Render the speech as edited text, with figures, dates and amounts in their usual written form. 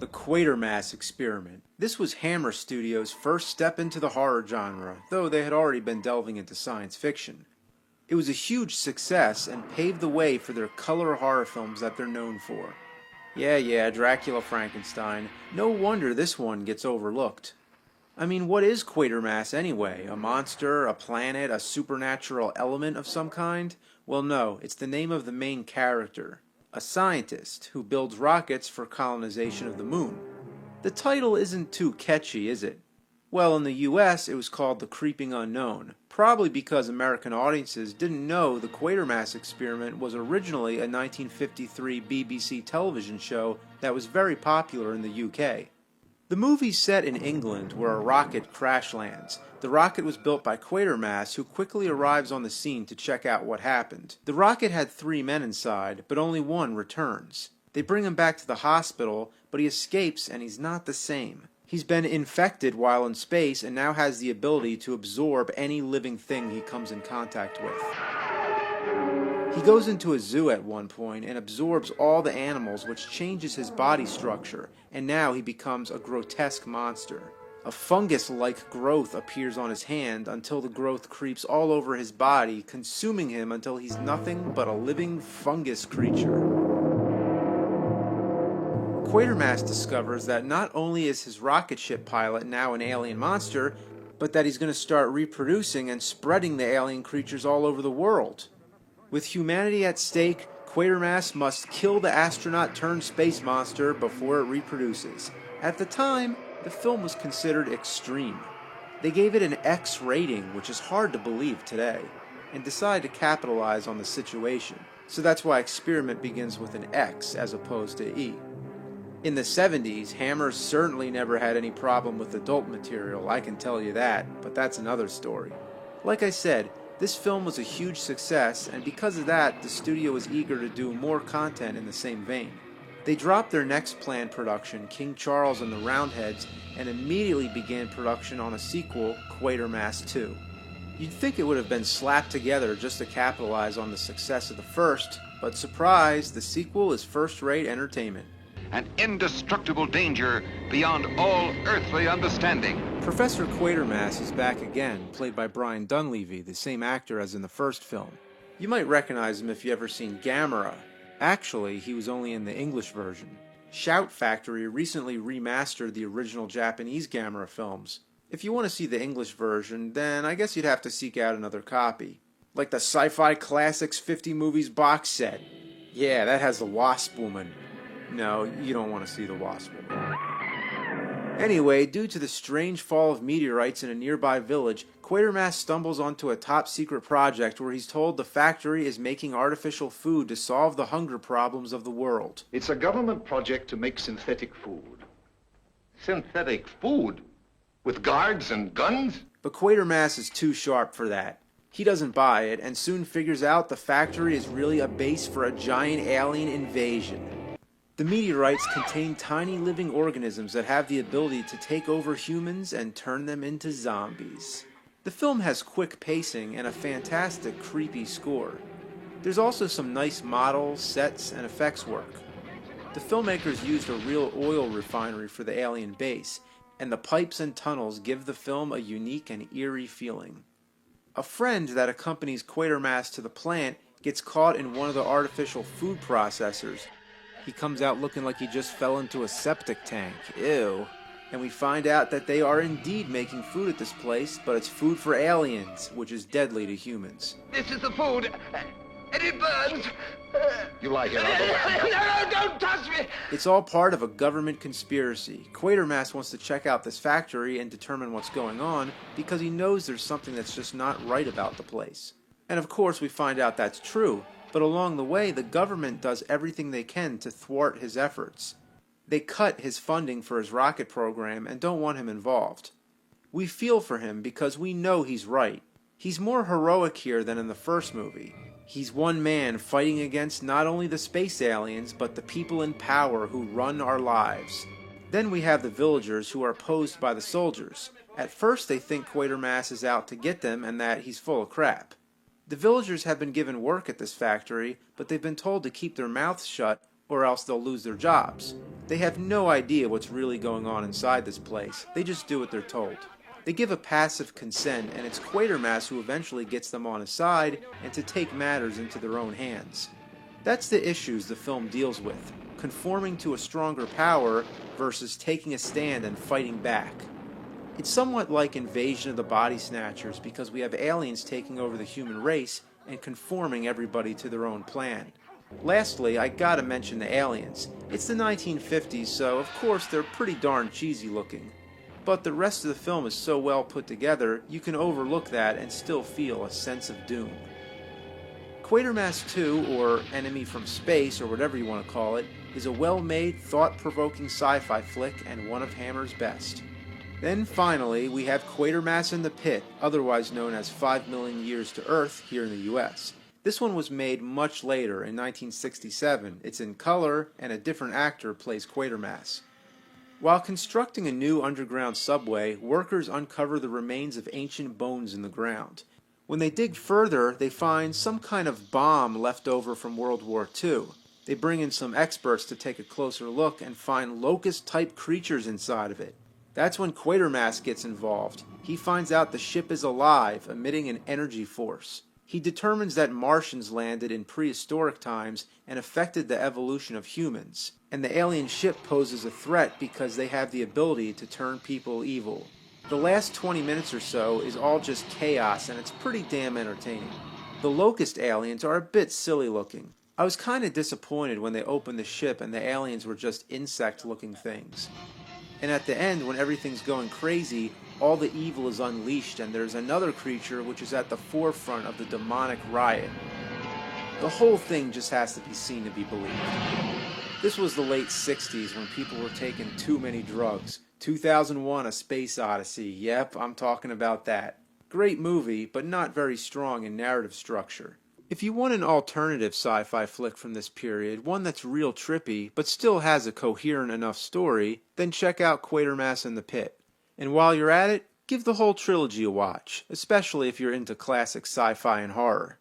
The Quatermass experiment. This was Hammer Studios' first step into the horror genre, though they had already been delving into science fiction. It was a huge success and paved the way for their color horror films that they're known for. Yeah, Dracula Frankenstein. No wonder this one gets overlooked. I mean, what is Quatermass anyway? A monster, a planet, a supernatural element of some kind? Well, no, it's the name of the main character. A scientist who builds rockets for colonization of the moon. The title isn't too catchy, is it? Well, in the US, it was called The Creeping Unknown, probably because American audiences didn't know the Quatermass experiment was originally a 1953 BBC television show that was very popular in the UK. The movie's set in England, where a rocket crash lands. The rocket was built by Quatermass, who quickly arrives on the scene to check out what happened. The rocket had 3 men inside, but only one returns. They bring him back to the hospital, but he escapes and he's not the same. He's been infected while in space and now has the ability to absorb any living thing he comes in contact with. He goes into a zoo at one point and absorbs all the animals, which changes his body structure, and now he becomes a grotesque monster. A fungus-like growth appears on his hand until the growth creeps all over his body, consuming him until he's nothing but a living fungus creature. Quatermass discovers that not only is his rocket ship pilot now an alien monster, but that he's going to start reproducing and spreading the alien creatures all over the world. With humanity at stake, Quatermass must kill the astronaut-turned-space monster before it reproduces. At the time, the film was considered extreme. They gave it an X rating, which is hard to believe today, and decided to capitalize on the situation. So that's why Experiment begins with an X as opposed to E. In the 70s, Hammer certainly never had any problem with adult material, I can tell you that, but that's another story. Like I said, this film was a huge success, and because of that, the studio was eager to do more content in the same vein. They dropped their next planned production, King Charles and the Roundheads, and immediately began production on a sequel, Quatermass 2. You'd think it would have been slapped together just to capitalize on the success of the first, but surprise, the sequel is first-rate entertainment. An indestructible danger beyond all earthly understanding. Professor Quatermass is back again, played by Brian Dunleavy, the same actor as in the first film. You might recognize him if you've ever seen Gamera. Actually, he was only in the English version. Shout Factory recently remastered the original Japanese Gamera films. If you want to see the English version, then I guess you'd have to seek out another copy. Like the Sci-Fi Classics 50 Movies box set. Yeah, that has the Wasp Woman. No, you don't want to see the Wasp Woman. Anyway, due to the strange fall of meteorites in a nearby village, Quatermass stumbles onto a top-secret project where he's told the factory is making artificial food to solve the hunger problems of the world. It's a government project to make synthetic food. Synthetic food? With guards and guns? But Quatermass is too sharp for that. He doesn't buy it, and soon figures out the factory is really a base for a giant alien invasion. The meteorites contain tiny living organisms that have the ability to take over humans and turn them into zombies. The film has quick pacing and a fantastic creepy score. There's also some nice models, sets, and effects work. The filmmakers used a real oil refinery for the alien base, and the pipes and tunnels give the film a unique and eerie feeling. A friend that accompanies Quatermass to the plant gets caught in one of the artificial food processors. He comes out looking like he just fell into a septic tank. Ew. And we find out that they are indeed making food at this place, but it's food for aliens, which is deadly to humans. This is the food, and it burns. You lie here, I'll go. No, don't touch me. It's all part of a government conspiracy. Quatermass wants to check out this factory and determine what's going on because he knows there's something that's just not right about the place. And of course we find out that's true, but along the way the government does everything they can to thwart his efforts. They cut his funding for his rocket program and don't want him involved. We feel for him because we know he's right. He's more heroic here than in the first movie. He's one man fighting against not only the space aliens, but the people in power who run our lives. Then we have the villagers who are opposed by the soldiers. At first they think Quatermass is out to get them and that he's full of crap. The villagers have been given work at this factory, but they've been told to keep their mouths shut or else they'll lose their jobs. They have no idea what's really going on inside this place, they just do what they're told. They give a passive consent, and it's Quatermass who eventually gets them on his side and to take matters into their own hands. That's the issues the film deals with, conforming to a stronger power versus taking a stand and fighting back. It's somewhat like Invasion of the Body Snatchers because we have aliens taking over the human race and conforming everybody to their own plan. Lastly, I gotta mention the aliens. It's the 1950s, so of course they're pretty darn cheesy looking. But the rest of the film is so well put together, you can overlook that and still feel a sense of doom. Quatermass 2, or Enemy from Space, or whatever you want to call it, is a well-made, thought-provoking sci-fi flick and one of Hammer's best. Then finally, we have Quatermass in the Pit, otherwise known as 5 Million Years to Earth here in the US. This one was made much later, in 1967. It's in color, and a different actor plays Quatermass. While constructing a new underground subway, workers uncover the remains of ancient bones in the ground. When they dig further, they find some kind of bomb left over from World War II. They bring in some experts to take a closer look and find locust-type creatures inside of it. That's when Quatermass gets involved. He finds out the ship is alive, emitting an energy force. He determines that Martians landed in prehistoric times and affected the evolution of humans, and the alien ship poses a threat because they have the ability to turn people evil. The last 20 minutes or so is all just chaos, and it's pretty damn entertaining. The locust aliens are a bit silly looking. I was kinda disappointed when they opened the ship and the aliens were just insect-looking things. And at the end, when everything's going crazy, all the evil is unleashed and there's another creature which is at the forefront of the demonic riot. The whole thing just has to be seen to be believed. This was the late 60s when people were taking too many drugs. 2001: A Space Odyssey, yep, I'm talking about that. Great movie, but not very strong in narrative structure. If you want an alternative sci-fi flick from this period, one that's real trippy, but still has a coherent enough story, then check out Quatermass in the Pit. And while you're at it, give the whole trilogy a watch, especially if you're into classic sci-fi and horror.